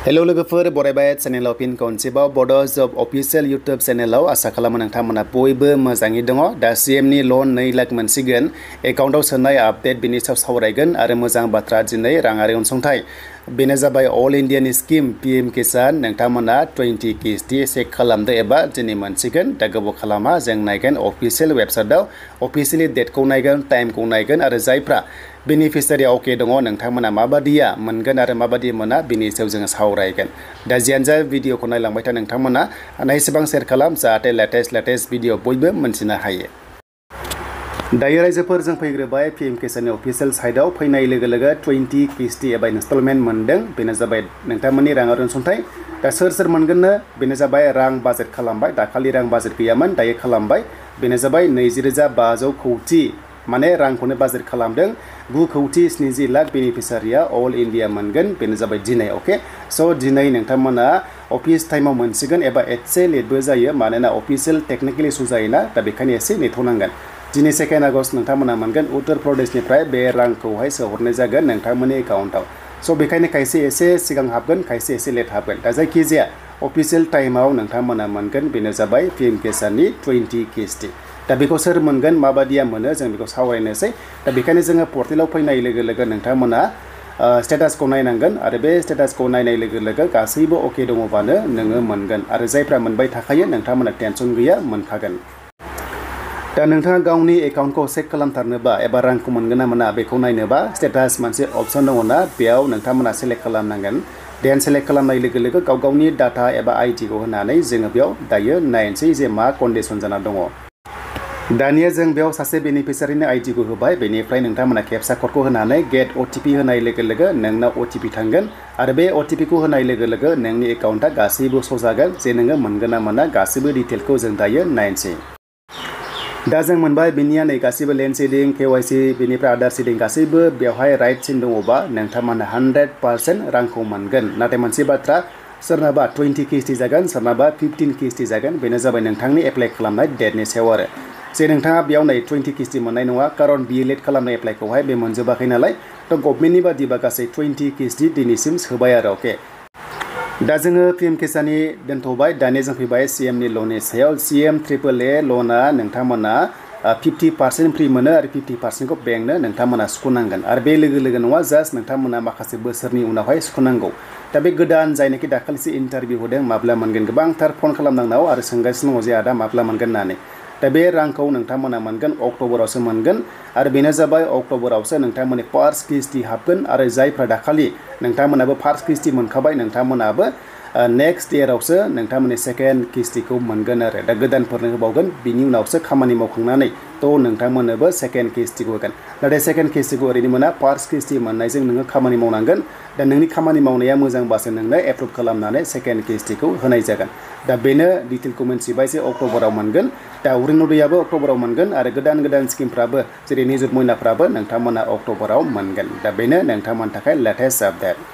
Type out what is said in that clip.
Hello लोगोफोर बरायबाय चेनेलाव fin खनसेबाव बड' जब official YouTube चेनेलाव आसा खालामो नोंथांमोना बयबो मोजाङै दङ। दा सिएमनि लन 2 लाख मोनसिगोन एकाउन्टाव सोनाय आपडेट बिनि सायाव सावरायगोन आरो मोजां बाथ्रा दिनै राङारि अनसुंथाइ बेनो जाबाय अल इन्डियानि स्किम पीएम किसान नोंथांमोना 20 किस्ति चेक खालामदो एबा दिनै मोनसिगोन। दा गोबाव खालामा जों नायगोन अफिसियेल वेबसाइटआव अफिसियेलि डेटखौ नायगोन टाइमखौ नायगोन आरो जायफ्रा बेनिफिसियारि अके दङ नोंथांमोना माबादिया मोनगोन आरो माबादि मोना बिनि सायाव जोङो सावरायगोन। दा जियानो जा भिडिअखौ नायलांबाय था नोंथांमोना हानायसेबां शेयार खालाम जाहाथे लेटेस्ट भिडिअ बयबो मोनथिनो हायो। दायो रायजोफोर जों फैग्रोबाय पीएम किसाननि अफिसियेल साइटआव फैनाय लोगो लोगो 20 किस्ति एबा इनस्टलमेन्ट मोनदों बेनो जाबाय नोंथांमोननि राङारि अनसुंथाइ। दा सोर मोनगोननो बेनो जाबाय रां बाजेट खालामबाय दाखालि रां बाजेट गैयामोन दायो खालामबाय बेनो जाबाय 20,500 कौटि माने रांखौनो बाजेट खालामदों 9,70 लाख बेनिफिसियारिया अल इन्डिया मोनगोन बेनो जाबाय दिनै अके। स' दिनै नोंथांमोना अफिस टाइमाव मोनसिगोन एबा एसे लेटबो जायो मानोना अफिसियेल टेकनिकेल इसु जायोना दा बेखायनो एसे नेथ'नांगोन। दिनै 2 आगस्ट नोंथांमोना मोनगोन उत्तर प्रदेशनिफ्राय बे रांखौहाय सोहरनाय जागोन नोंथांमोननि एकाउन्टआव। स' बेखायनो खायसे एसे सिगां हाबगोन खायसे एसे लेट हाबगोन। दा जायखिजाया अफिसियेल टाइमाव नोंथांमोना मोनगोन बेनो जाबाय पीएम किसाननि 20 किस्ति। दा बेखौ सोर मोनगोन माबादिया मोनो जों बेखौ सावरायनोसै। दा बेखायनो जोङो पर्टेलाव फैनाय लोगो लोगो नोंथांमोना स्टेटासखौ नायनांगोन आरो बे स्टेटासखौ नायनाय लोगो लोगो गासैबो अके दङबानो नोङो मोनगोन आरो जायफ्रा मोनबाय थाखायो नोंथांमोना टेनसन गैया मोनखागोन। दा नोंथाङा गावनि एकाउन्टखौ चेक खालामथारनोबा एबा रांखौ मोनगोन ना मोना बेखौ नायनोबा स्टेटास मोनसे अपसन दङना बेयाव नोंथांमोना सेलेक्ट खालामनांगोन। देन सेलेक्ट खालामनाय लोगो लोगो गावनि डाटा एबा आइडिखौ होनानै जोङो बेयाव दायो नायनोसै जे मा कन्डिसन जाना दङ। दानिया जों बेयाव सासे बेनिफिसियारिनि आइडिखौ होबाय बेनिफ्राय नोंथांमोना केपसा क'डखौ होनानै गेट अटिपि होनाय लोगो लोगो नोंनाव अटिपि थांगोन आरो बे अटिपिखौ होनाय लोगो लोगो नोंनि एकाउन्टआ गासैबो श' जागोन जे नोङो मोनगोन ना मोना गासैबो डिटेलखौ जों दायो नायनोसै। दा जों मोनबाय बिनिया नै गासैबो लेन्ड सिडिं KYC बेनिफ्राय आदार सिडिं गासैबो बेवहाय राइट सिन दङबा नोंथांमोना 100% रांखौ मोनगोन। नाथाय मोनसे बाथ्रा सोरनाबा 20 किस्ति जागोन सोरनाबा 15 किस्ति जागोन बेनो जाबाय नोंथांनि एप्लाइ खालामनाय डेटनि सायाव आरो जे नोंथाङा बेयाव नै 20 किस्ति मोननाय नङा खारन बियो लेट खालामनाय एप्लाइखौहाय बे मोनजोबाखै नालाय थ' गभर्नमेन्टनि बादिबा गासै 20 किस्ति दिनैसिम सोबाय आरो अके। दा जोङो पीएम किसाननि दोनथ'बाय दानिया जों फैबाय सिएमनि लननि सायाव CM AAA लना नोंथांमोना 50% फ्रि मोनो आरो 50%खौ बेंकनो नोंथांमोना सुख'नांगोन आरो बे लोगो लोगो नङा जास्ट नोंथांमोना माखासे बोसोरनि उनावहाय सुख'नांगौ। दा बे गोदान जायनाखि दाखालिसो इन्टारभिउ होदों माब्ला मोनगोन गोबांथार फन खालामनांगौ आरो सोंगासिनो दङ जे आदा माब्ला मोनगोन होननानै। दा बे रांखौ नोंथांमोना मोनगोन अक्ट'बरावसो मोनगोन आरो बेनो जाबाय अक्ट'बरावसो नोंथांमोननि फार्स्ट किस्ति हाबगोन आरो जायफ्रा दाखालि नोंथांमोनाबो फार्स्ट किस्ति मोनखाबाय नोंथांमोनाबो नेक्स्ट इयारावसो नोंथांमोननि सेकेन्ड किस्तिखौ मोनगोन आरो दा गोदानफोरनो होबावगोन बिनि उनावसो खामानि मावखांनानै थ' नोंथांमोननोबो सेकेन्ड किस्तिखौ होगोन। नाथाय सेकेन्ड किस्तिखौ ओरैनो मोना फार्स्ट किस्ति मोननायजों नोङो खामानि मावनांगोन। दा नोंनि खामानि मावनाया मोजांबासो नोंनो एप्रुभ खालामनानै सेकेन्ड किस्तिखौ होनाय जागोन। दा बेनो डिटेलखौ मिन्थिबाय जे अक्ट'बराव मोनगोन। दा अरुण'दयाबो अक्ट'बराव मोनगोन आरो गोदान स्किमफ्राबो जेरै निजुत मयनाफ्राबो नोंथांमोना अक्ट'बराव मोनगोन। दा बेनो नोंथांमोननि थाखाय लेटेस्ट आपडेट।